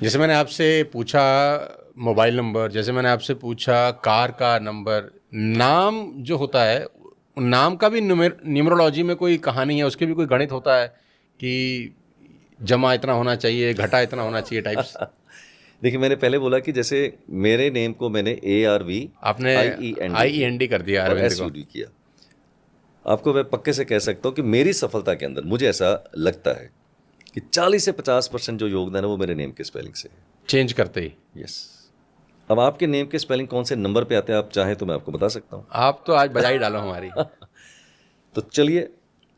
जैसे मैंने आपसे पूछा मोबाइल नंबर, जैसे मैंने आपसे पूछा कार का नंबर, नाम जो होता है, नाम का भी न्यूमरोलॉजी में कोई कहानी है, उसके भी कोई गणित होता है कि जमा इतना होना चाहिए, घटा इतना होना चाहिए टाइप्स? देखिए, मैंने पहले बोला कि जैसे मेरे नेम को मैंने ARV आपने IEND कर दिया और अरविंद को। SUD किया। आपको मैं पक्के से कह सकता हूँ कि मेरी सफलता के अंदर मुझे ऐसा लगता है कि 40 से 50% जो योगदान है वो मेरे नेम के स्पेलिंग से है। चेंज करते ही? यस। अब आपके नेम के स्पेलिंग कौन से नंबर पे आते हैं, आप चाहें तो मैं आपको बता सकता हूँ। आप तो आज बजाई डालो हमारी। तो चलिए,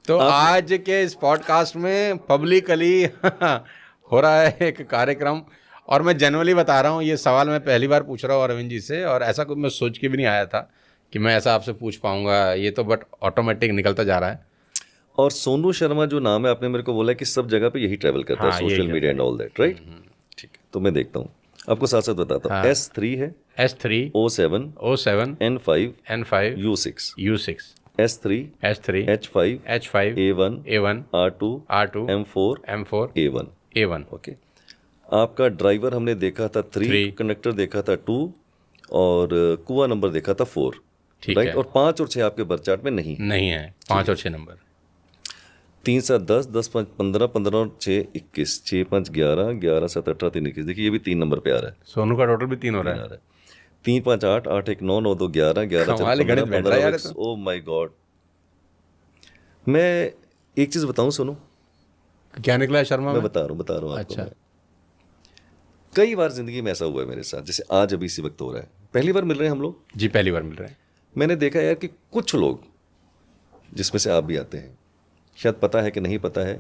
तो आज के इस पॉडकास्ट में पब्लिकली हो रहा है एक कार्यक्रम, और मैं जनरली बता रहा हूँ, ये सवाल मैं पहली बार पूछ रहा हूँ अरविंद जी से, और ऐसा कुछ मैं सोच के भी नहीं आया था कि मैं ऐसा आपसे पूछ पाऊंगा, ये तो बट ऑटोमेटिक निकलता जा रहा है। और सोनू शर्मा जो नाम है, आपने मेरे को बोला कि सब जगह पे यही ट्रैवल करता है, हाँ, social media and all that, right? ठीक है, तो मैं देखता हूँ, आपको साथ साथ बताता हूँ। S3 है, S3 O7 N5 N5 U6 U6 S3 H5 H5 A1 A1 R2 R2 M4 M4 A1। A1। Okay, आपका ड्राइवर हमने देखा था 3, कंडक्टर देखा था 2, और कुआ नंबर देखा था 4, ठीक राइट? है। और 5 और 6 आपके बर्थ चार्ट में नहीं है 5 और 6 नंबर। 3 7 10 10 5 15 15 और 6 21 6 5 11 11 7 18 3 21। देखिए, ये भी 3 नंबर पे आ रहा है। सोनू का टोटल भी 3 हो रहा आ है। रहा है 3 5 8 8 1 9 9 2 11 11 4 कमाल है, 15 गणित बैठ रहा है 15 यार ये 1। तो। Oh my God! मैं एक चीज बताऊं, सुनो। क्या निकला है शर्मा मैं में? बता रहा हूँ आपको। अच्छा। मैं कई बार जिंदगी में ऐसा हुआ है मेरे साथ, जैसे आज अभी इसी वक्त हो रहा है। पहली बार मिल रहे हैं हम लोग। जी, पहली बार मिल रहे हैं। मैंने देखा यार कि कुछ लोग, जिसमें से आप भी आते हैं, शायद पता है कि नहीं पता है,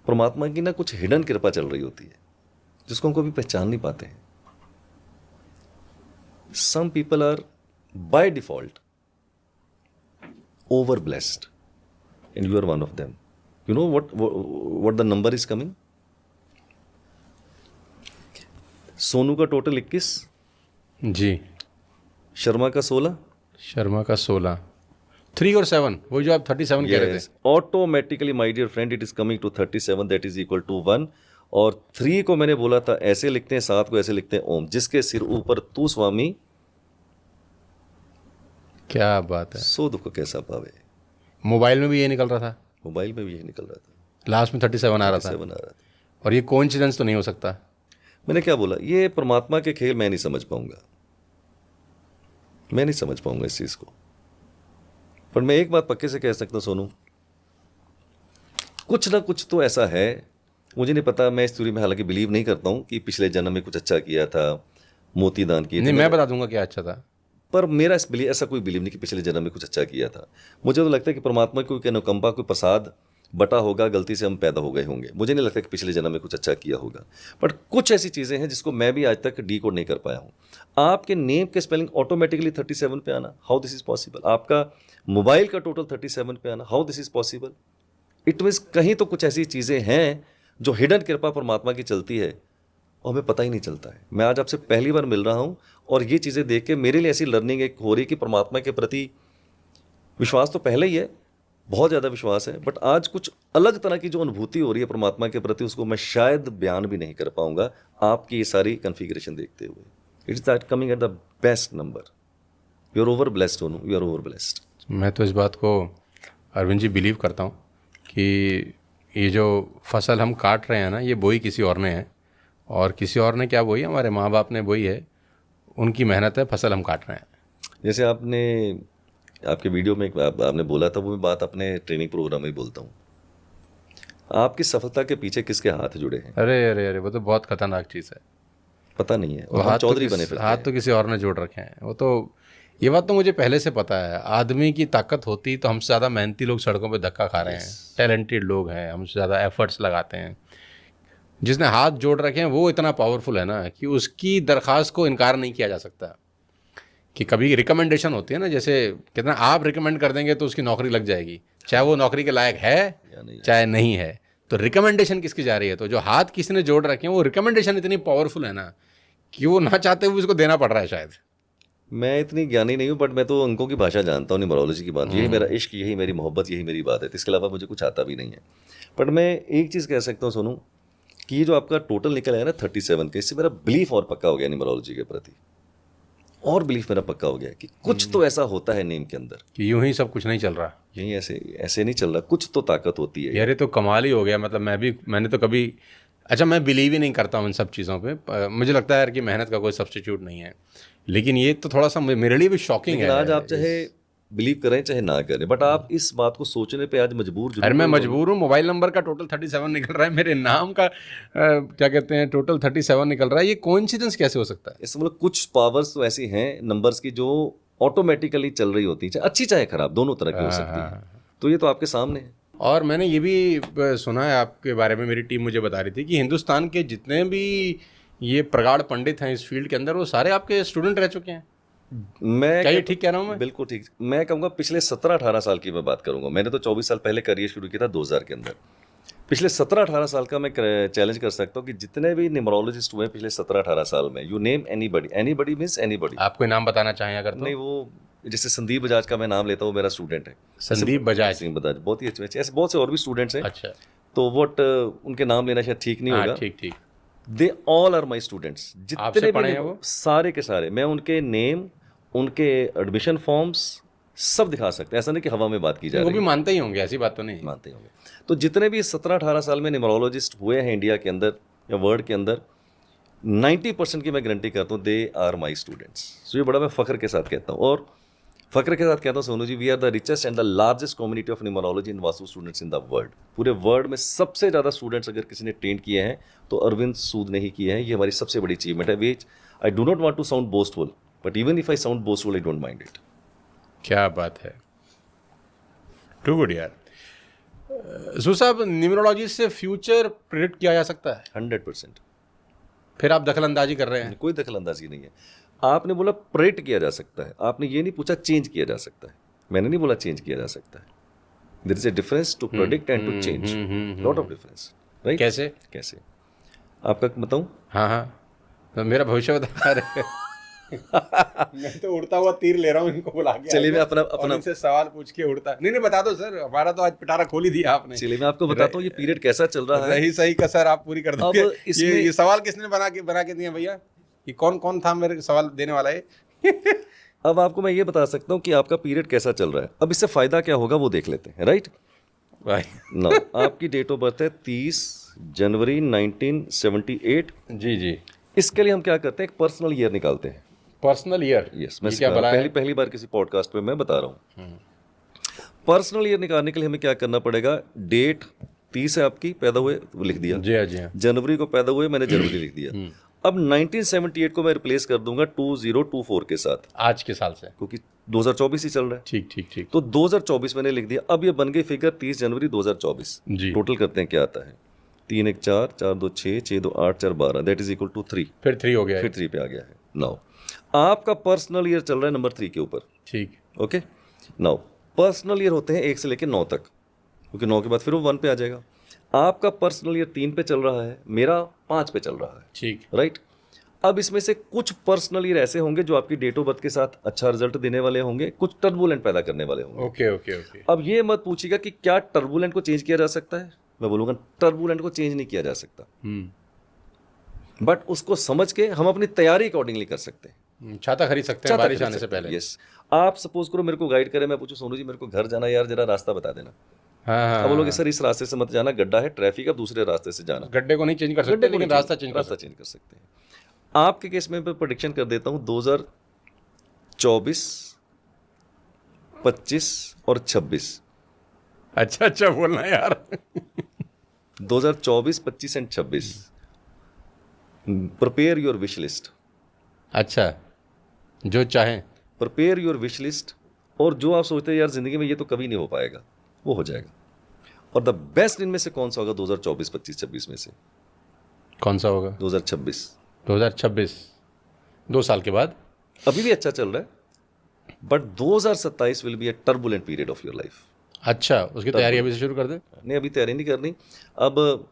परमात्मा की ना कुछ हिडन कृपा चल रही होती है जिसको हम कभी पहचान नहीं पाते हैं। Some people are by default over blessed and you are one of them. You know what the number is coming? Sonu का टोटल 21, जी। शर्मा का 16, शर्मा का 16, 3 और 7, वो जो आप 37 कह रहे थे। Automatically my dear friend it is coming to 37, that is equal to 1। और 3 को मैंने बोला था ऐसे लिखते हैं, 7 को ऐसे लिखते हैं, ओम जिसके सिर ऊपर तू स्वामी, क्या बात है। सो दुख कैसा पावे। मोबाइल में भी ये निकल रहा था, मोबाइल में भी यही निकल रहा था, लास्ट में 37 आ रहा था। 37 आ रहा था। और ये कोइंसिडेंस तो नहीं हो सकता। मैंने क्या बोला, ये परमात्मा के खेल मैं नहीं समझ पाऊंगा, मैं नहीं समझ पाऊंगा इस चीज को। पर मैं एक बात पक्के से कह सकता हूं सोनू, कुछ ना कुछ तो ऐसा है। मुझे नहीं पता, मैं इस थ्योरी में हालांकि बिलीव नहीं करता हूं कि पिछले जन्म में कुछ अच्छा किया था, मोती दान किए थे। नहीं, मैं बता दूंगा क्या अच्छा था। पर मेरा ऐसा कोई बिलीव नहीं कि पिछले जन्म में कुछ अच्छा किया था। मुझे तो लगता है कि परमात्मा की कोई अनुकंपा, कोई प्रसाद बटा होगा, गलती से हम पैदा हो गए होंगे। मुझे नहीं लगता कि पिछले जन्म में कुछ अच्छा किया होगा। बट कुछ ऐसी चीज़ें हैं जिसको मैं भी आज तक डीकोड नहीं कर पाया हूँ। आपके नेम के स्पेलिंग ऑटोमेटिकली 37 पे आना, हाउ दिस इज पॉसिबल? आपका मोबाइल का टोटल 37 पे आना, how this is possible? It means कहीं तो कुछ ऐसी चीज़ें हैं जो हिडन कृपा परमात्मा की चलती है और हमें पता ही नहीं चलता है। मैं आज आपसे पहली बार मिल रहा हूँ और ये चीज़ें देख के मेरे लिए ऐसी लर्निंग एक हो रही है कि परमात्मा के प्रति विश्वास तो पहले ही है, बहुत ज़्यादा विश्वास है, बट आज कुछ अलग तरह की जो अनुभूति हो रही है परमात्मा के प्रति, उसको मैं शायद बयान भी नहीं कर पाऊंगा आपकी ये सारी कन्फिगरेशन देखते हुए। It is that coming at the best number. You are over blessed ओनू, यू आर ओवर ब्लेस्ड। मैं तो इस बात को अरविंद जी बिलीव करता हूँ कि ये जो फसल हम काट रहे हैं ना, ये बोई किसी और ने है, और किसी और ने क्या बोई? हमारे माँ बाप ने बोई है, उनकी मेहनत है, फसल हम काट रहे हैं। जैसे आपने आपके वीडियो में आपने बोला था, वो मैं बात अपने ट्रेनिंग प्रोग्राम में ही बोलता हूँ। आपकी सफलता के पीछे किसके हाथ जुड़े हैं? अरे अरे अरे, वो तो बहुत खतरनाक चीज़ है। पता नहीं है, वो और हम चौधरी बने फिरते हाथ हैं। तो किसी और ने जोड़ रखे हैं। वो तो, ये बात तो मुझे पहले से पता है। आदमी की ताकत होती तो हमसे ज़्यादा मेहनती लोग सड़कों पे धक्का खा रहे हैं, टैलेंटेड लोग हैं, हमसे ज़्यादा एफर्ट्स लगाते हैं। जिसने हाथ जोड़ रखे हैं वो इतना पावरफुल है ना कि उसकी दरख्वास्त को इनकार नहीं किया जा सकता। कि कभी रिकमेंडेशन होती है ना, जैसे कितना आप रिकमेंड कर देंगे तो उसकी नौकरी लग जाएगी, चाहे वो नौकरी के लायक है या नहीं? चाहे नहीं है। तो रिकमेंडेशन किसकी जा रही है? तो जो हाथ किसी ने जोड़ रखे हैं, वो रिकमेंडेशन इतनी पावरफुल है ना कि वो ना चाहते हुए उसको देना पड़ रहा है शायद। मैं इतनी ज्ञानी नहीं हूँ, बट मैं तो अंकों की भाषा जानता हूँ, न्यूमरोलॉजी की बात। यही मेरा इश्क, यही मेरी मोहब्बत, यही मेरी बात है। इसके अलावा मुझे कुछ आता भी नहीं है। बट मैं एक चीज़ कह सकता हूँ सोनू, कि ये जो आपका टोटल निकल आया ना 37 का, इससे मेरा बिलीफ और पक्का हो गया न्यूमरोलॉजी के प्रति, और बिलीफ मेरा पक्का हो गया कि कुछ तो ऐसा होता है नेम के अंदर, कि यूं ही सब कुछ नहीं चल रहा। यही ऐसे ऐसे नहीं चल रहा, कुछ तो ताकत होती है। यार ये तो कमाल ही हो गया। मतलब मैंने तो कभी, अच्छा मैं बिलीव ही नहीं करता हूँ इन सब चीज़ों पे। मुझे लगता है यार कि मेहनत का कोई सब्स्टिट्यूट नहीं है, लेकिन ये तो थोड़ा सा मेरे लिए भी शॉकिंग है। आज आप चाहे बिलीव करें चाहे ना करें, बट आप इस बात को सोचने पे आज मजबूर जरूर। अरे मैं मजबूर हूँ। मोबाइल नंबर का टोटल 37 निकल रहा है, मेरे नाम का क्या कहते हैं टोटल 37 निकल रहा है। ये कोइंसिडेंस कैसे हो सकता है? इसमें मतलब कुछ पावर्स तो ऐसी हैं नंबर्स की जो ऑटोमेटिकली चल रही होती है, चाहे अच्छी चाहे खराब, दोनों तरह की हो सकती है। तो ये तो आपके सामने है। और मैंने ये भी सुना है आपके बारे में, मेरी टीम मुझे बता रही थी कि हिंदुस्तान के जितने भी ये प्रगाढ़ पंडित हैं इस फील्ड के अंदर, वो सारे आपके स्टूडेंट रह चुके हैं। मैं क्या ये ठीक कह रहा हूँ मैं? बिल्कुल ठीक। मैं कहूँगा पिछले 17-18 साल की मैं बात करूँगा। मैंने तो 24 साल पहले करियर शुरू किया था 2000 के अंदर। पिछले 17-18 साल का मैं चैलेंज कर सकता हूँ कि जितने भी न्यूमरोलॉजिस्ट हुए पिछले 17-18 साल में, you name anybody, anybody means anybody. आप कोई नाम बताना चाहें अगर तो? नहीं, वो जैसे संदीप बजाज का मैं नाम लेता हूँ, मेरा स्टूडेंट है संदीप बजाज। सिंह बजाज बहुत ही अच्छे, ऐसे बहुत से और भी स्टूडेंट्स हैं। अच्छा, तो वट उनके नाम लेना शायद ठीक नहीं होगा। ठीक ठीक। They all are my students, आपसे जितने पढ़े भी हैं वो? सारे के सारे। मैं उनके नेम, उनके एडमिशन फॉर्म्स सब दिखा सकते हैं। ऐसा नहीं कि हवा में बात की जा वो रही भी मानते ही होंगे, ऐसी बात तो नहीं। मानते होंगे। तो जितने भी 17-18 साल में न्यूमरोलॉजिस्ट हुए हैं इंडिया के अंदर या वर्ल्ड के अंदर, 90% की मैं गारंटी करता हूँ दे आर माई स्टूडेंट्स। सो ये बड़ा मैं फ़ख्र के साथ कहता हूँ, और फ़ख्र के साथ कहता हूँ Sonu ji, we are the richest and the largest community of numerology in vastu students in the world. पूरे वर्ल्ड में सबसे ज़्यादा स्टूडेंट्स अगर किसी ने ट्रेन किए हैं तो अरविंद सूद ने ही किए हैं। ये हमारी सबसे बड़ी अचीवमेंट है। Which I do not want to sound boastful, but even if I sound boastful I don't mind it. क्या बात है, टू गुड यार। सू साहब, न्यूमरोलॉजी से फ्यूचर प्रेडिक्ट किया जा सकता है? 100%। फिर आप दखलंदाजी कर रहे हैं? कोई दखलंदाजी नहीं है। आपने बोला प्रेडिक्ट किया जा सकता है, आपने ये नहीं पूछा चेंज किया जा सकता है। मैंने नहीं बोला चेंज किया जा सकता है। There is a difference to predict and to change, lot of difference, right? कैसे आपका बताऊं? हाँ, तो मेरा भविष्य बता रहे मैं तो उड़ता हुआ तीर ले रहा हूँ इनको बुला के। चलिए मैं अपना इनसे सवाल पूछ के उड़ता। नहीं बता दो सर, हमारा तो आज पिटारा खोल ही दिया आपने। चलिए मैं आपको बताता हूँ ये पीरियड कैसा चल रहा है। रही सही का सर आप पूरी कर दोगे। अब इसमें ये सवाल किसने बना के दिए भैया? ये कौन था मेरे सवाल देने वाला है? अब आपको मैं ये बता सकता हूँ कि आपका पीरियड कैसा चल रहा है। अब इससे फायदा क्या होगा वो देख लेते हैं, राइट? ना आपकी डेट ऑफ बर्थ है 30 जनवरी 1978। जी। इसके लिए हम क्या करते हैं, एक पर्सनल ईयर निकालते हैं। Personal year? यस, मैं पहली बार किसी पॉडकास्ट पे मैं बता रहा हूँ। पर्सनल ईयर निकालने के लिए हमें क्या करना पड़ेगा, डेट 30 है आपकी, पैदा हुए वो लिख दिया। जी हाँ। जनवरी को पैदा हुए, मैंने जनवरी लिख दिया। अब 1978 को मैं रिप्लेस कर दूंगा 2024 के साथ, आज के साल से, क्योंकि 2024 ही चल रहा है। ठीक। तो 2024 मैंने लिख दिया। अब ये बन गई फिगर 30 जनवरी 2024। जी। टोटल करते हैं क्या आता है, 3 1 4 4 2 6 6 2 8 4 12, दैट इज इक्वल टू 3। फिर 3 हो गया, फिर 3 पे आ गया है। नाउ आपका पर्सनल ईयर चल रहा है नंबर 3 के ऊपर, ठीक। ओके। नाउ पर्सनल ईयर होते हैं 1 से लेकर 9 तक, क्योंकि 9 के बाद फिर वो 1 पे आ जाएगा। आपका पर्सनल ईयर 3 पे चल रहा है, मेरा 5 पे चल रहा है, ठीक, राइट? अब इसमें से कुछ पर्सनल ईयर ऐसे होंगे जो आपकी डेट ऑफ बर्थ के साथ अच्छा रिजल्ट देने वाले होंगे, कुछ टर्बुलेंट पैदा करने वाले होंगे। ओके। अब ये मत पूछिएगा कि क्या टर्बुलेंट को चेंज किया जा सकता है। मैं बोलूँगा टर्बुलेंट को चेंज नहीं किया जा सकता, बट उसको समझ के हम अपनी तैयारी अकॉर्डिंगली कर सकते हैं। छाता खरीद सकते हैं बारिश आने से पहले। यस, आप सपोज करो मेरे को गाइड करें, मैं पूछूं सोनू जी मेरे को घर जाना यार, जरा रास्ता बता देना। हाँ। अब बोलोगे सर इस रास्ते से मत जाना, गड्ढा है, ट्रैफिक, अब दूसरे रास्ते से जाना। गड्ढे को नहीं चेंज कर सकते, लेकिन रास्ता चेंज कर सकते हैं। आपके केस में मैं प्रेडिक्शन कर देता हूं 2024, 25 और 26। अच्छा बोलना यार 2024, 25 and 26। Prepare your wish list. अच्छा, जो चाहें प्रिपेयर योर विश लिस्ट, और जो आप सोचते हैं यार जिंदगी में ये तो कभी नहीं हो पाएगा, वो हो जाएगा। और द बेस्ट इनमें से कौन सा होगा 2024, 25, 26 में से? कौन सा होगा? 2026। 2 साल के बाद। अभी भी अच्छा चल रहा है, but 2027 will be a turbulent period of your life. अच्छा, उसकी तैयारी अभी से शुरू कर दे? नहीं, अभी तैयारी नहीं करनी। अब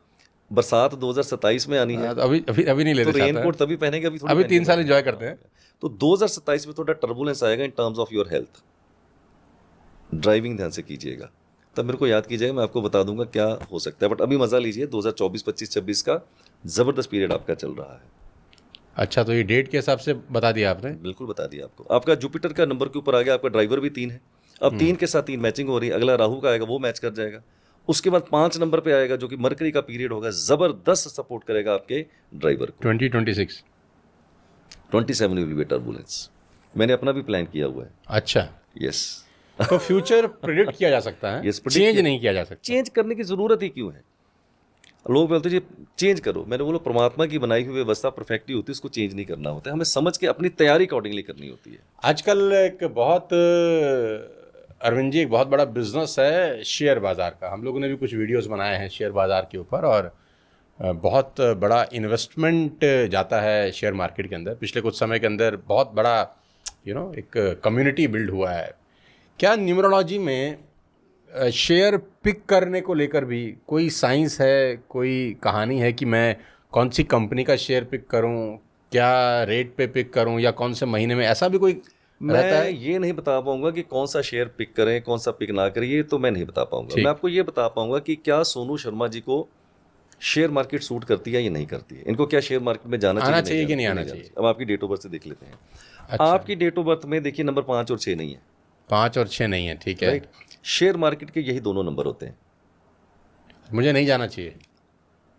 बरसात 2027 में आनी है, तो अभी नहीं लेते, तो रेनकोट तभी पहनेंगे। अभी 3 साल एंजॉय करते हैं। तो 2027 में थोड़ा टर्बुलेंस आएगा in terms of your health. Driving ध्यान से कीजिएगा, तब मेरे को याद कीजिएगा, मैं आपको बता दूंगा क्या हो सकता है। बट अभी मजा लीजिए 2024, 25, 26 का, ज़बरदस्त पीरियड आपका चल रहा है। अच्छा, तो ये डेट के हिसाब से बता दिया आपने। बिल्कुल बता दिया आपको। आपका जुपिटर का नंबर के ऊपर आ गया, आपका ड्राइवर भी 3 है। अब 3 के साथ 3 मैचिंग हो रही है, अगला राहु का आएगा वो मैच कर जाएगा। उसके बाद 5 नंबर पे आएगा जो कि मरकरी का पीरियड होगा, ज़बरदस्त सपोर्ट करेगा आपके ड्राइवर को। 2026। 27 विल बी टर्बुलेंस। मैंने अपना भी प्लान किया हुआ है। अच्छा, यस। तो फ्यूचर प्रिडिक्ट किया जा सकता है, Yes, predict चेंज किया- नहीं किया जा सकता। चेंज करने की ज़रूरत ही क्यों है? लोग बोलते हैं जी चेंज करो, मैंने बोला परमात्मा की बनाई हुई व्यवस्था परफेक्ट ही होती है, उसको चेंज नहीं करना होता है, हमें समझ के अपनी तैयारी अकॉर्डिंगली करनी होती है। आजकल एक बहुत अरविंद जी, एक बहुत बड़ा बिजनेस है शेयर बाज़ार का। हम लोगों ने भी कुछ वीडियोस बनाए हैं शेयर बाज़ार के ऊपर, और बहुत बड़ा इन्वेस्टमेंट जाता है शेयर मार्केट के अंदर। पिछले कुछ समय के अंदर बहुत बड़ा एक कम्युनिटी बिल्ड हुआ है। क्या न्यूमरोलॉजी में शेयर पिक करने को लेकर भी कोई साइंस है, कोई कहानी है कि मैं कौन सी कंपनी का शेयर पिक करूं, क्या रेट पे पिक करूं, या कौन से महीने में, ऐसा भी कोई रहता मैं है? ये नहीं बता पाऊंगा कि कौन सा शेयर पिक करें, कौन सा पिक ना करें, ये तो मैं नहीं बता पाऊंगा। मैं आपको ये बता पाऊंगा कि क्या सोनू शर्मा जी को शेयर मार्केट सूट करती है या नहीं करती है, इनको क्या शेयर मार्केट में जाना चाहिए कि नहीं आना चाहिए। अब आपकी डेट ऑफ बर्थ से देख लेते हैं। अच्छा। आपकी डेट ऑफ बर्थ में देखिए नंबर 5 और 6 नहीं है। 5 और 6 नहीं है, ठीक है। राइट। शेयर मार्केट के यही दोनों नंबर होते हैं। मुझे नहीं जाना चाहिए।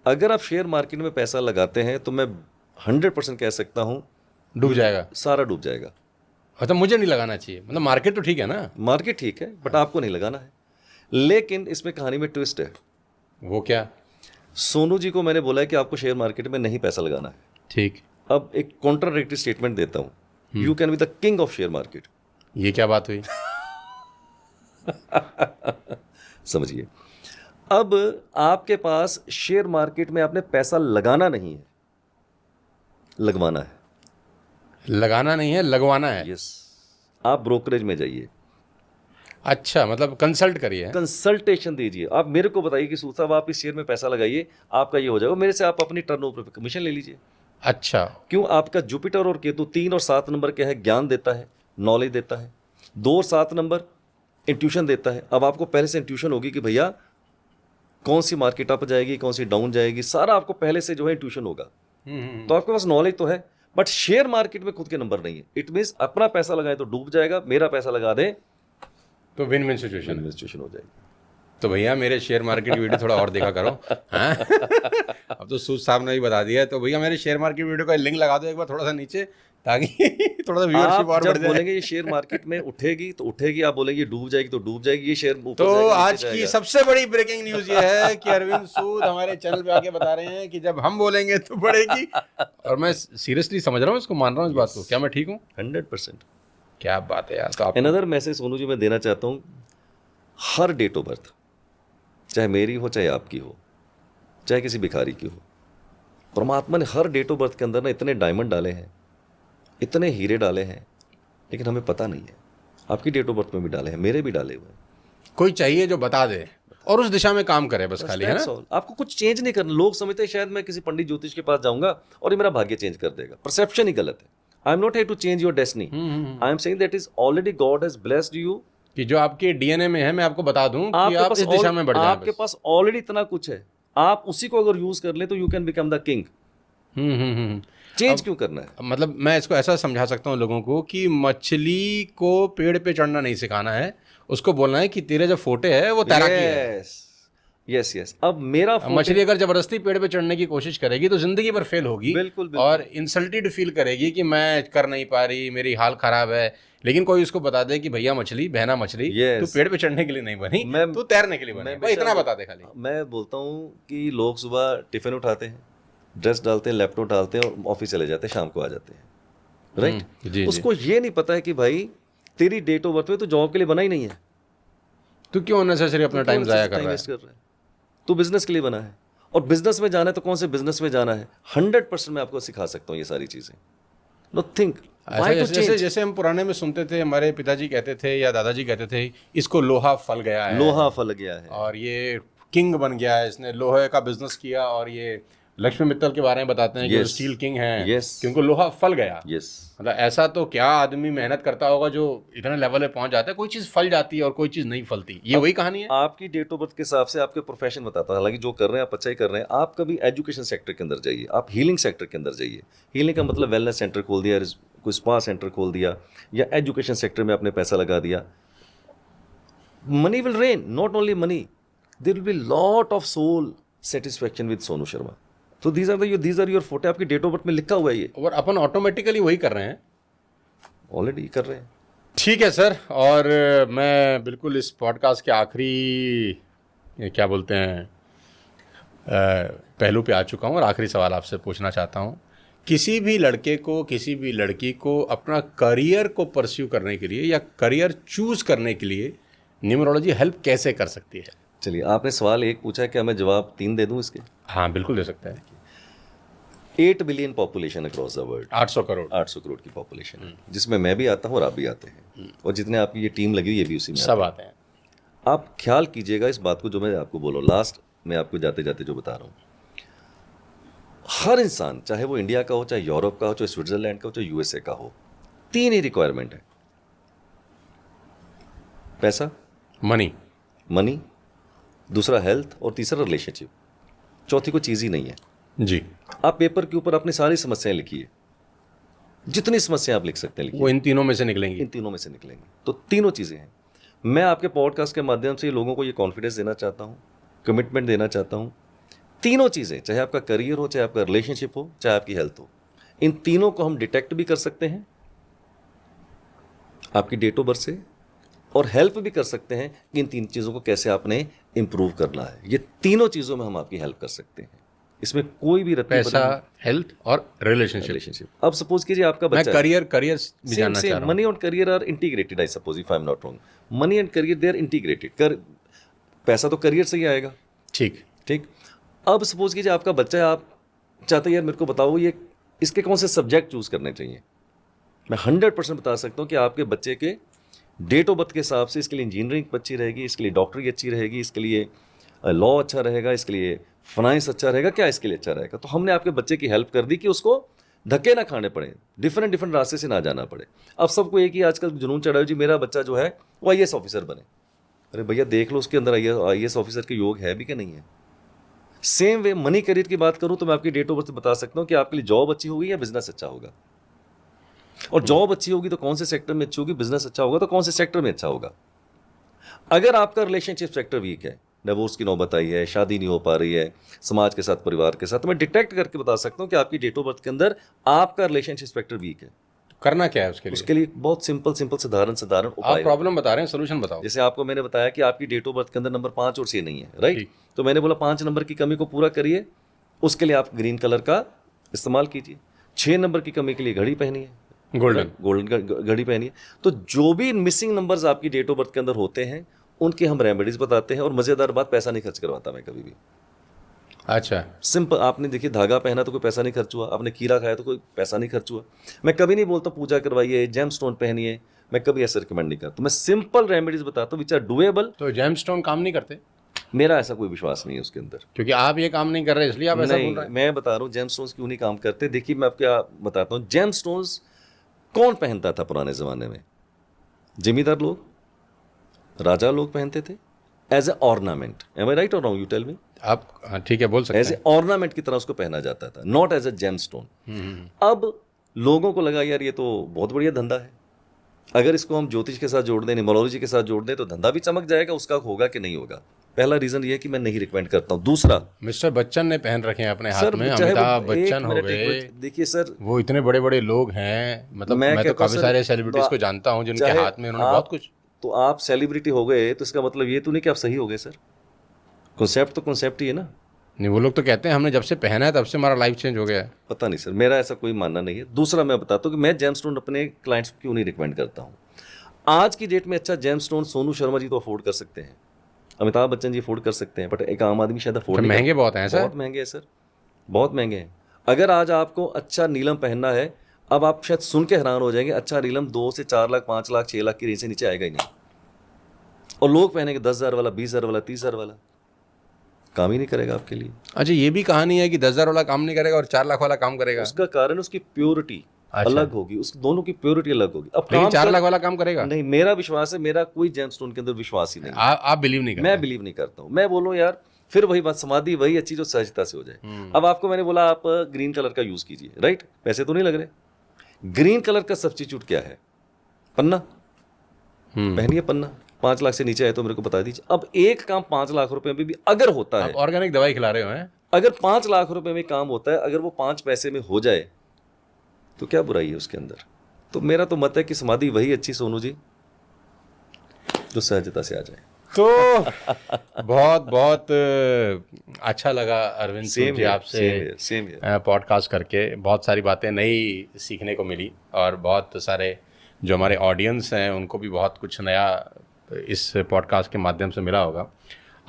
अगर आप शेयर मार्केट में पैसा लगाते हैं तो मैं 100% कह सकता हूं डूब जाएगा। सारा डूब जाएगा। मतलब मुझे नहीं लगाना चाहिए, मतलब मार्केट तो ठीक है ना। मार्केट ठीक है, बट आपको नहीं लगाना है। लेकिन इसमें कहानी में ट्विस्ट है। वो क्या? सोनू जी को मैंने बोला है कि आपको शेयर मार्केट में नहीं पैसा लगाना है। ठीक। अब एक कॉन्ट्राडिक्टरी स्टेटमेंट देता हूं, you can be the king of share market. ये क्या बात हुई? समझिए, अब आपके पास शेयर मार्केट में आपने पैसा लगाना नहीं है, लगवाना है। लगाना नहीं है, लगवाना है। यस। आप ब्रोकरेज में जाइए, अच्छा, मतलब कंसल्ट करिए। कंसल्टेशन दीजिए। आप मेरे को बताइए कि सूद साहब आप इस शेयर में पैसा लगाइए, आपका ये हो जाएगा। मेरे से आप अपनी टर्नओवर पे कमीशन ले लीजिए। अच्छा। क्यों? आपका जुपिटर और केतु 3 और 7 नंबर क्या है? ज्ञान देता है, नॉलेज देता है। 2 और 7 नंबर इंट्यूशन देता है। अब आपको पहले से इंट्यूशन होगी कि भैया कौन सी मार्केट अप जाएगी, कौन सी डाउन जाएगी, सारा आपको पहले से जो है इंट्यूशन होगा। तो आपके पास नॉलेज तो है, बट शेयर मार्केट में खुद के नंबर नहीं है। इट मीन्स अपना पैसा लगाए तो डूब जाएगा, मेरा पैसा लगा दे तो विन विन सिचुएशन सिचुएशन हो जाएगी। तो भैया मेरे शेयर मार्केट की वीडियो थोड़ा और देखा करो। हाँ? अब तो सूद साहब ने भी बता दिया है, तो भैया मेरे शेयर मार्केट वीडियो का लिंक लगा दो एक बार थोड़ा सा नीचे, ताकि थोड़ा सा व्यूअरशिप और बढ़ जब जाए। बोलेंगे ये शेयर मार्केट में उठेगी तो उठेगी, आप बोलेंगे डूब जाएगी तो डूब जाएगी। ये शेयर ऊपर तो जाएगा, नीचे आज की जाएगा। सबसे बड़ी ब्रेकिंग न्यूज ये है कि अरविंद सूद हमारे चैनल पे आके बता रहे हैं कि जब हम बोलेंगे तो बढ़ेगी। और मैं सीरियसली समझ रहा हूँ इसको, मान रहा हूँ इस बात को। क्या मैं ठीक हूँ? 100%। क्या बात है यार। तो आप अनदर मैसेज सोनू जी मैं देना चाहता हूँ, हर डेट ऑफ बर्थ, चाहे मेरी हो चाहे आपकी हो चाहे किसी भिखारी की हो, परमात्मा ने हर डेट ऑफ बर्थ के अंदर ना इतने डायमंड डाले हैं, इतने हीरे डाले हैं, लेकिन हमें पता नहीं है। आपकी डेट ऑफ बर्थ में भी डाले हैं, मेरे भी डाले हुए हैं। कोई चाहिए जो बता दे और उस दिशा में काम करे, बस खाली, है ना? That's all। आपको कुछ चेंज नहीं करना। लोग समझते हैं शायद मैं किसी पंडित ज्योतिष के पास जाऊंगा और ये मेरा भाग्य चेंज कर देगा। परसेप्शन ही गलत है। I am not here to change your destiny. I am saying that is already God has blessed you, कि जो आपके डीएनए में है, मैं आपको बता दूं कि आप इस दिशा में बढ़ जाएं। आपके पास ऑलरेडी इतना कुछ है, आप उसी को अगर यूज कर ले तो you can become the king. Change क्यों करना है? मतलब मैं इसको ऐसा समझा सकता हूँ लोगों को कि मछली को पेड़ पे चढ़ना नहीं सिखाना है, उसको बोलना है कि तेरे जो फोटे है वो तैराकी है। Yes yes. अब मेरा अब मछली अगर जबरदस्ती पेड़ पे चढ़ने की कोशिश करेगी तो जिंदगी भर फेल होगी। बिल्कुल। और इंसल्टेड फील करेगी कि मैं कर नहीं पा रही, मेरी हाल खराब है। लेकिन कोई उसको बता दे कि भैया मछली, बहना मछली, तू पेड़ पे चढ़ने के लिए नहीं बनी, तू तैरने के लिए बनी। भाई इतना बता दे खाली। मैं बोलता हूँ कि लोग सुबह टिफिन उठाते हैं, ड्रेस डालते हैं, लैपटॉप डालते हैं और ऑफिस चले जाते हैं, शाम को आ जाते हैं। राइट। उसको ये नहीं पता है कि भाई तेरी डेट ऑफ बर्थ में तो जॉब के लिए बना ही नहीं है। तू क्यों अननेसेसरी अपना टाइम जाया कर रहा है? तो बिजनेस के लिए बना है, और बिजनेस में जाना है तो कौन से बिजनेस में जाना है? 100% मैं आपको सिखा सकता हूँ ये सारी चीजें। नो थिंक जैसे हम पुराने में सुनते थे, हमारे पिताजी कहते थे या दादाजी कहते थे, इसको लोहा फल गया है, लोहा फल गया है, और ये किंग बन गया है, इसने लोहे का बिजनेस किया और ये लक्ष्मी मित्तल के बारे में बताते हैं कि वो Yes. स्टील किंग हैं, Yes. कि उनको लोहा फल गया। यस मतलब ऐसा तो क्या आदमी मेहनत करता होगा जो इतने लेवल पे पहुंच जाता है, कोई चीज़ फल जाती है और कोई चीज़ नहीं फलती। ये वही कहानी है। आपकी डेट ऑफ बर्थ के हिसाब से आपके प्रोफेशन बताता है। हालांकि जो कर रहे हैं आप अच्छा ही कर रहे हैं। आप कभी एजुकेशन सेक्टर के अंदर जाइए, आप हीलिंग सेक्टर के अंदर जाइए। हीलिंग का मतलब वेलनेस सेंटर खोल दिया, कोई स्पा सेंटर खोल दिया, या एजुकेशन सेक्टर में आपने पैसा लगा दिया, money will rain. Not only money, there will be lot of soul satisfaction with Sonu Sharma. तो दीज आर योर फोटे, आपकी डेट ऑफ बर्थ में लिखा हुआ है ये, और अपन ऑटोमेटिकली वही कर रहे हैं। ऑलरेडी कर रहे हैं। ठीक है सर, और मैं बिल्कुल इस पॉडकास्ट के आखिरी क्या बोलते हैं पहलू पे आ चुका हूँ, और आखिरी सवाल आपसे पूछना चाहता हूँ। किसी भी लड़के को, किसी भी लड़की को अपना करियर को परस्यू करने के लिए या करियर चूज करने के लिए न्यूमरोलॉजी हेल्प कैसे कर सकती है? चलिए, आपने सवाल एक पूछा है, क्या मैं जवाब 3 दे दूं इसके? हाँ बिल्कुल दे सकते हैं। 8 billion population across the world, 800 crore 800 crore की पॉपुलेशन है, जिसमें मैं भी आता हूँ और आप भी आते हैं, और जितने आपकी ये टीम लगी हुई ये भी उसी में सब आते हैं। आप ख्याल कीजिएगा इस बात को जो मैं आपको बोल रहा हूँ, लास्ट में आपको जाते जाते जो बता रहा हूँ। हर इंसान, चाहे वो इंडिया का हो, चाहे यूरोप का हो, चाहे स्विट्जरलैंड का हो, चाहे यूएसए का हो, 3 ही रिक्वायरमेंट है। पैसा, मनी, दूसरा हेल्थ, और तीसरा रिलेशनशिप। चौथी कोई चीज़ ही नहीं है जी। आप पेपर के ऊपर अपनी सारी समस्याएं लिखिए, जितनी समस्याएं आप लिख सकते हैं लिखिए, वो इन तीनों में से निकलेंगी। इन तीनों में से निकलेंगी। तो तीनों चीज़ें हैं। मैं आपके पॉडकास्ट के माध्यम से लोगों को ये कॉन्फिडेंस देना चाहता हूँ, कमिटमेंट देना चाहता हूँ। तीनों चीज़ें, चाहे आपका करियर हो, चाहे आपका रिलेशनशिप हो, चाहे आपकी हेल्थ हो, इन तीनों को हम डिटेक्ट भी कर सकते हैं आपकी डेट ऑफ बर्थ से, और हेल्प भी कर सकते हैं कि इन 3 चीज़ों को कैसे आपने इंप्रूव करना है। ये तीनों चीज़ों में हम आपकी हेल्प कर सकते हैं। इसमें कोई भी पैसा, हेल्थ और रिलेशनशिप। अब सपोज कीजिए आपका मैं बच्चा, करियर भी जानना चाह रहा हूँ। मनी और career are integrated, I suppose, if I am not wrong, money and career they are integrated. पैसा तो करियर से ही आएगा। ठीक। अब सपोज कीजिए आपका बच्चा है, आप चाहते हैं यार मेरे को बताओ ये इसके कौन से सब्जेक्ट चूज करने चाहिए। मैं 100% बता सकता हूँ कि आपके बच्चे के डेट ऑफ बर्थ के हिसाब से इसके लिए इंजीनियरिंग अच्छी रहेगी, इसके लिए डॉक्टरी अच्छी रहेगी, इसके लिए लॉ अच्छा रहेगा, इसके लिए फाइनेंस अच्छा रहेगा, क्या इसके लिए अच्छा रहेगा। तो हमने आपके बच्चे की हेल्प कर दी कि उसको धक्के ना खाने पड़े, डिफरेंट रास्ते से ना जाना पड़े। अब सबको एक ही आजकल जुनून चढ़ा है, जी मेरा बच्चा जो है वो IAS ऑफिसर बने। अरे भैया देख लो उसके अंदर IAS ऑफिसर के योग है भी कि नहीं है। सेम वे मनी करियर की बात करूं तो मैं आपकी डेट ऑफ बर्थ बता सकता हूं कि आपके लिए जॉब अच्छी होगी या बिजनेस अच्छा होगा। और जॉब अच्छी होगी तो कौन से सेक्टर में अच्छी होगी, बिजनेस अच्छा होगा तो कौन से सेक्टर में अच्छा होगा। अगर आपका रिलेशनशिप सेक्टर वीक है, डिवोर्स की नौबत आई है, शादी नहीं हो पा रही है समाज के साथ, परिवार के साथ, तो मैं डिटेक्ट करके बता सकता हूं कि आपकी डेट ऑफ बर्थ के अंदर आपका रिलेशनशिप सेक्टर वीक है। करना क्या है उसके लिए? उसके लिए बहुत सिंपल साधारण आप उपाय। प्रॉब्लम बता रहे हैं, सोल्यूशन बताओ। जैसे आपको मैंने बताया कि आपकी डेट ऑफ बर्थ के अंदर नंबर 5 और 6 नहीं है, राइट। तो मैंने बोला 5 नंबर की कमी को पूरा करिए, उसके लिए आप ग्रीन कलर का इस्तेमाल कीजिए। 6 नंबर की कमी के लिए घड़ी पहनिए, गोल्डन घड़ी पहनिए। तो जो भी मिसिंग नंबर्स आपकी डेट ऑफ बर्थ के अंदर होते हैं उनके हम रेमेडीज बताते हैं। और मजेदार बात, पैसा नहीं खर्च करवाता मैं कभी भी। अच्छा, सिंपल, आपने देखिए धागा पहना तो कोई पैसा नहीं खर्च हुआ, आपने कीड़ा खाया तो कोई पैसा नहीं खर्च हुआ। मैं कभी नहीं बोलता पूजा करवाइए, जेम स्टोन पहनिए, मैं कभी ऐसा रिकमेंड नहीं करता। मैं सिंपल रेमेडीज बताता हूँ विच आर डुएबल। तो जेम स्टोन काम नहीं करते? मेरा ऐसा कोई विश्वास नहीं है उसके अंदर, क्योंकि आप ये काम नहीं कर रहे इसलिए आप ऐसा बोल रहे हैं। मैं बता रहा हूँ जेम स्टोन्स क्यों नहीं काम करते। देखिए मैं आपको बताता हूँ, जेम स्टोन्स कौन पहनता था पुराने जमाने में? जमींदार लोग, राजा लोग पहनते थे as a ornament. Am I right और रॉन्ग, यू टेल मी। आप ठीक है बोल सकते हैं। एज ए ऑर्नामेंट की तरह उसको पहना जाता था, not as a gem stone. अब लोगों को लगा यार ये तो बहुत बढ़िया धंधा है, अगर इसको हम ज्योतिष के साथ जोड़ दें, न्यूमरोलॉजी के साथ जोड़ दें तो धंधा भी चमक जाएगा, उसका होगा कि नहीं होगा। पहला रीजन ये है कि मैं नहीं रिकमेंड करता हूँ। दूसरा, मिस्टर बच्चन ने पहन रखे हैं अपने हाथ सर, में, चाहे वो अमिताभ एक बच्चन हो मिनट, गए, देखिए सर, वो इतने बड़े बड़े लोग हैं। मतलब मैं तो कहता काफी हूं, सारे सर, सेलिब्रिटीज तो को जानता हूँ जिनके चाहे हाथ में उन्होंने बहुत कुछ। तो आप सेलिब्रिटी हो गए तो इसका मतलब ये तो नहीं कि आप सही हो गए सर। कॉन्सेप्ट तो कॉन्सेप्ट ही है ना। नहीं, वो लोग तो कहते हैं हमने जब से पहना है तब से हमारा लाइफ चेंज हो गया है। पता नहीं सर, मेरा ऐसा कोई मानना नहीं है। दूसरा मैं बताता हूँ कि मैं जेम स्टोन अपने क्लाइंट्स को क्यों नहीं रिकमेंड करता हूँ। आज की डेट में अच्छा जेम स्टोन सोनू शर्मा जी तो अफोर्ड कर सकते हैं, अमिताभ बच्चन जी अफोर्ड कर सकते हैं, बट एक आम आदमी शायद अफोर्ड नहीं। महंगे बहुत हैं सर। बहुत महंगे हैं सर, बहुत महंगे हैं। अगर आज आपको अच्छा नीलम पहनना है, अब आप शायद सुन के हैरान हो जाएंगे, अच्छा नीलम 2 से 4 लाख, 5 लाख, 6 लाख की रेंज से नीचे आएगा ही नहीं। और लोग पहनेंगे 10,000 वाला, 20,000 वाला, 30,000 वाला। काम ही नहीं करेगा आपके लिए। अच्छा, ये भी कहानी है कि 10,000 वाला काम नहीं करेगा और 4 लाख वाला काम करेगा? उसका कारण उसकी प्योरिटी अच्छा। अलग होगी, उस दोनों की प्योरिटी अलग होगी। अब लेकिन काम 4 लाख वाला काम करेगा? नहीं, मेरा विश्वास है, मेरा कोई जेमस्टोन के अंदर विश्वास ही नहीं है। आप बिलीव नहीं करते? मैं बिलीव नहीं करता हूँ। मैं बोलूँ यार, फिर वही बात, समाधि वही अच्छी जो सहजता से हो जाए। अब आपको मैंने बोला आप ग्रीन कलर का यूज कीजिए, राइट, पैसे तो नहीं लग रहे। ग्रीन कलर का सब्स्टिट्यूट क्या है? पन्ना। पहनिए पन्ना, 5 लाख से नीचे है तो मेरे को बता दीजिए। अब एक काम 5 लाख रुपए में भी अगर होता है, ऑर्गेनिक दवाई खिला रहे हो हैं? अगर 5 लाख रुपए में काम होता है, अगर वो 5 पैसे में हो जाए तो क्या बुराई है उसके अंदर? तो मेरा तो मत है कि समाधि वही अच्छी सोनू जी जो सहजता से आ जाए। तो बहुत बहुत अच्छा लगा अरविंद सूद जी आपसे पॉडकास्ट करके। बहुत सारी बातें नई सीखने को मिली और बहुत सारे जो हमारे ऑडियंस हैं उनको भी बहुत कुछ नया इस पॉडकास्ट के माध्यम से मिला होगा।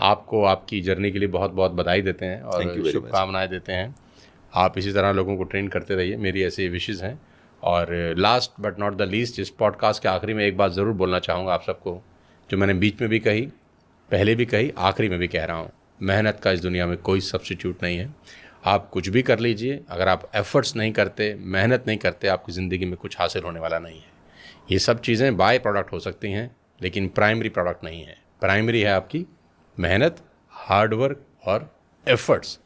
आपको आपकी जर्नी के लिए बहुत बहुत बधाई देते हैं और शुभकामनाएं देते हैं। आप इसी तरह लोगों को ट्रेन करते रहिए, मेरी ऐसी विशेज़ हैं। और last but not the least, इस पॉडकास्ट के आखिरी में एक बात ज़रूर बोलना चाहूँगा आप सबको, जो मैंने बीच में भी कही, पहले भी कही, आखिरी में भी कह रहा हूँ। मेहनत का इस दुनिया में कोई सब्स्टिट्यूट नहीं है। आप कुछ भी कर लीजिए, अगर आप एफर्ट्स नहीं करते, मेहनत नहीं करते, आपकी ज़िंदगी में कुछ हासिल होने वाला नहीं है। ये सब चीज़ें बाय प्रोडक्ट हो सकती हैं, लेकिन प्राइमरी प्रोडक्ट नहीं है। प्राइमरी है आपकी मेहनत, हार्डवर्क और एफर्ट्स।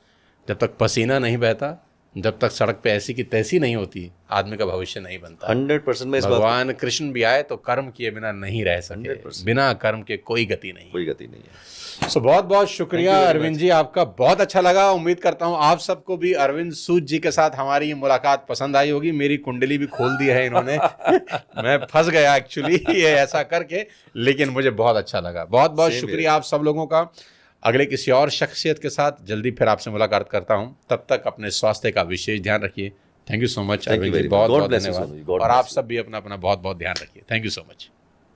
जब तक पसीना नहीं बहता, जब तक सड़क पे ऐसी की तैसी नहीं होती, आदमी का भविष्य नहीं बनता। 100% में इस बात भगवान कृष्ण भी आए तो कर्म किए बिना नहीं रह सके। बिना कर्म के कोई गति नहीं, कोई गति नहीं है। सो बहुत बहुत शुक्रिया अरविंद जी, आपका बहुत अच्छा लगा। उम्मीद करता हूँ आप सबको भी अरविंद सूद जी के साथ हमारी ये मुलाकात पसंद आई होगी। मेरी कुंडली भी खोल दी है इन्होंने मैं फंस गया एक्चुअली ये ऐसा करके, लेकिन मुझे बहुत अच्छा लगा। बहुत बहुत शुक्रिया आप सब लोगों का। अगले किसी और शख्सियत के साथ जल्दी फिर आपसे मुलाकात करता हूँ। तब तक अपने स्वास्थ्य का विशेष ध्यान रखिए। Thank you so much Arvind ji, बहुत बहुत धन्यवाद। और आप सब भी अपना अपना बहुत बहुत ध्यान रखिए। Thank you so much.